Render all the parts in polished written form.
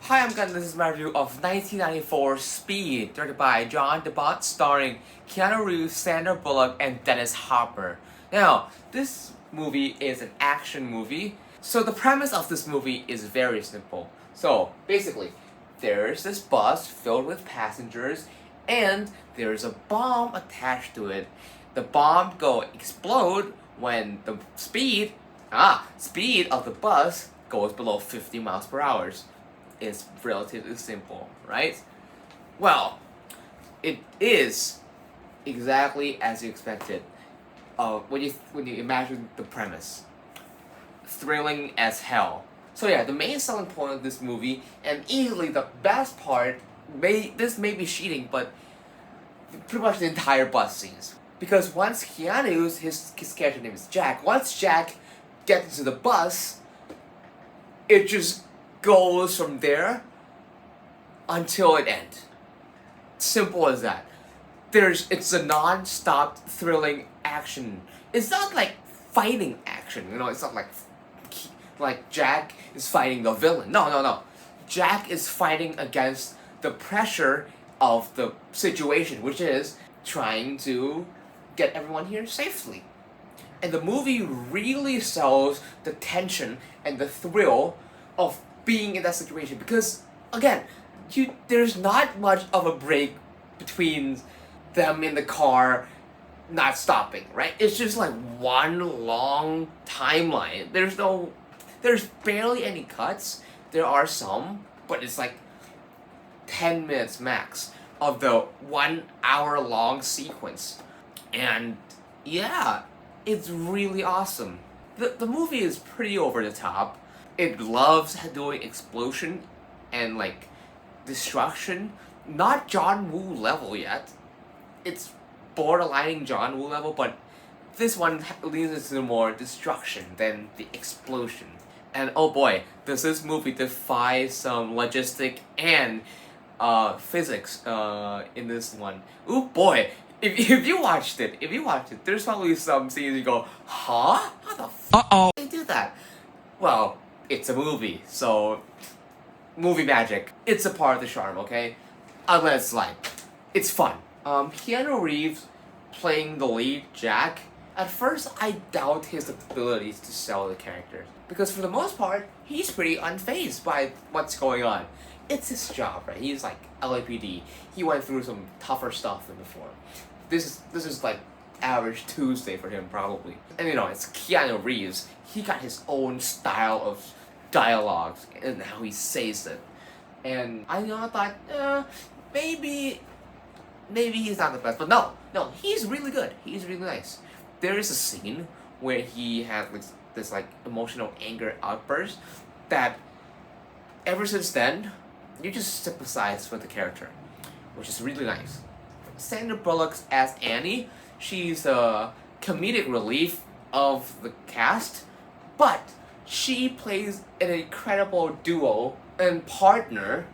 Hi, I'm Gun. This is my review of 1994 Speed, directed by John de Bont, starring Keanu Reeves, Sandra Bullock, and Dennis Hopper. Now, this movie is an action movie, so the premise of this movie is very simple. So, basically, there's this bus filled with passengers, and there's a bomb attached to it. The bomb go explode when the speed of the bus goes below 50 miles per hour. It's relatively simple, right? Well, it is exactly as you expected. When you imagine the premise, thrilling as hell. So yeah, the main selling point of this movie, and easily the best part, this may be cheating, but pretty much the entire bus scenes. Because once Keanu's his character name is Jack. Once Jack gets into the bus, it just goes from there until it ends. Simple as that. It's a non-stop thrilling action. It's not like fighting action, it's not like Jack is fighting the villain. No. Jack is fighting against the pressure of the situation, which is trying to get everyone here safely. And the movie really sells the tension and the thrill of being in that situation, because again, there's not much of a break between them in the car not stopping, right? It's just like one long timeline. There's barely any cuts. There are some, but it's like 10 minutes max of the 1 hour long sequence. And yeah, it's really awesome. The movie is pretty over the top. It loves doing explosion and like destruction. Not John Woo level yet. It's borderlining John Woo level, but this one leans into more destruction than the explosion. And oh boy, does this movie defy some logistic and physics in this one. Oh boy, if you watched it, there's probably some scenes you go, huh? How the f they do that? Well, it's a movie, so movie magic. It's a part of the charm, okay? I'll let it slide. It's fun. Keanu Reeves playing the lead, Jack. At first, I doubt his abilities to sell the character, because for the most part, he's pretty unfazed by what's going on. It's his job, right? He's like LAPD. He went through some tougher stuff than before. This is like average Tuesday for him, probably. And it's Keanu Reeves. He got his own style of dialogues and how he says it. And I thought, maybe he's not the best. But no, he's really good. He's really nice. There is a scene where he had this like emotional anger outburst that ever since then, you just sympathize with the character, which is really nice. Sandra Bullock as Annie, she's a comedic relief of the cast, but she plays an incredible duo and partner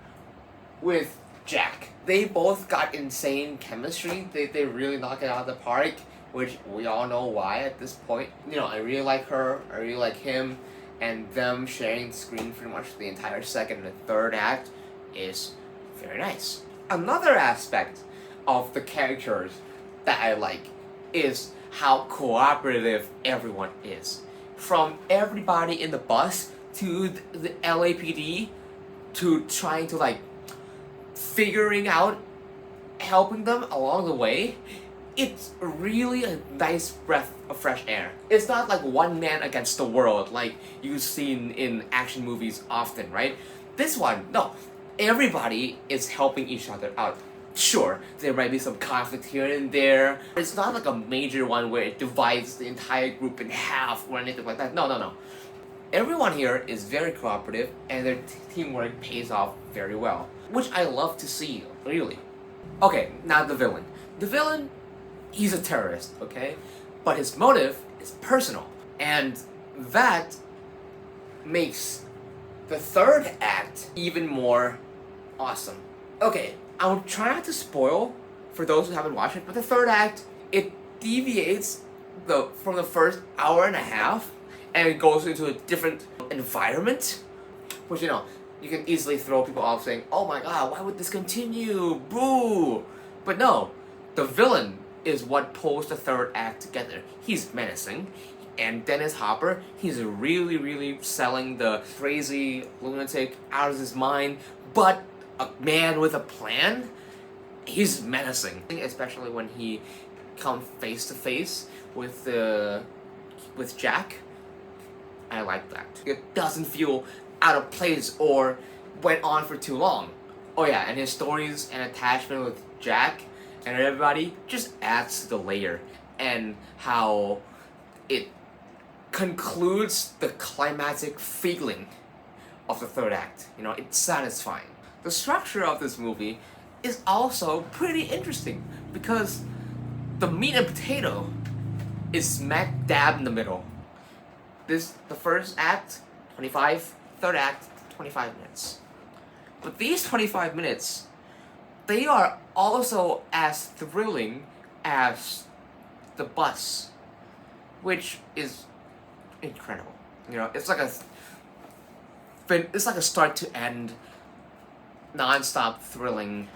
with Jack. They both got insane chemistry. They really knock it out of the park, which we all know why at this point. I really like her, I really like him, and them sharing the screen pretty much the entire second and third act is very nice. Another aspect of the characters that I like is how cooperative everyone is. From everybody in the bus to the LAPD to trying to figuring out helping them along the way. It's really a nice breath of fresh air. It's not like one man against the world like you've seen in action movies often, right? This one, no. Everybody is helping each other out. Sure, there might be some conflict here and there. It's not like a major one where it divides the entire group in half or anything like that. No. Everyone here is very cooperative and their teamwork pays off very well, which I love to see, really. Okay, now the villain. The villain, he's a terrorist, okay? But his motive is personal, and that makes the third act even more awesome. Okay, I'll try not to spoil for those who haven't watched it, but the third act, it deviates from the first hour and a half, and it goes into a different environment, which you can easily throw people off saying, oh my god, why would this continue? Boo! But no, the villain is what pulls the third act together. He's menacing. And Dennis Hopper, he's really selling the crazy lunatic out of his mind, but a man with a plan. He's menacing, especially when he comes face to face with Jack. I like that. It doesn't feel out of place or went on for too long. Oh yeah, and his stories and attachment with Jack and everybody just adds to the layer, and how it concludes the climactic feeling of the third act. You know, it's satisfying. The structure of this movie is also pretty interesting because the meat and potato is smack dab in the middle. The first act, 25, third act, 25 minutes. But these 25 minutes, they are also as thrilling as the bus, which is incredible. You know, it's like a start to end, non-stop thrilling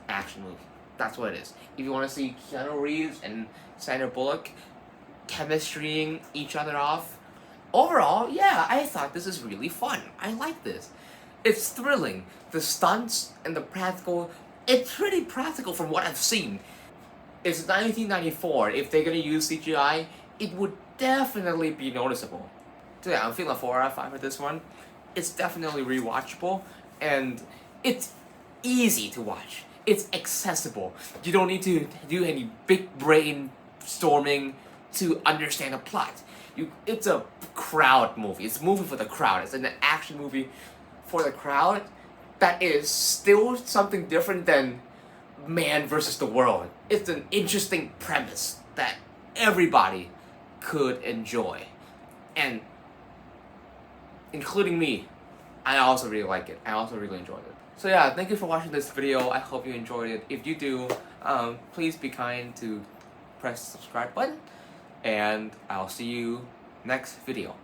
action movie. That's what it is. If you want to see Keanu Reeves and Sandra Bullock chemistrying each other off, overall, yeah, I thought this is really fun. I like this. It's thrilling. The stunts and the practical, it's pretty practical from what I've seen. It's 1994. If they're gonna use CGI, it would definitely be noticeable. So yeah, I'm feeling a 4 out of 5 for this one. It's definitely rewatchable, and it's easy to watch. It's accessible. You don't need to do any big brain storming to understand a plot. It's a crowd movie. It's a movie for the crowd. It's an action movie for the crowd that is still something different than man versus the world. It's an interesting premise that everybody could enjoy. And including me, I also really like it. I also really enjoyed it. So yeah, thank you for watching this video. I hope you enjoyed it. If you do, please be kind to press the subscribe button. And I'll see you next video.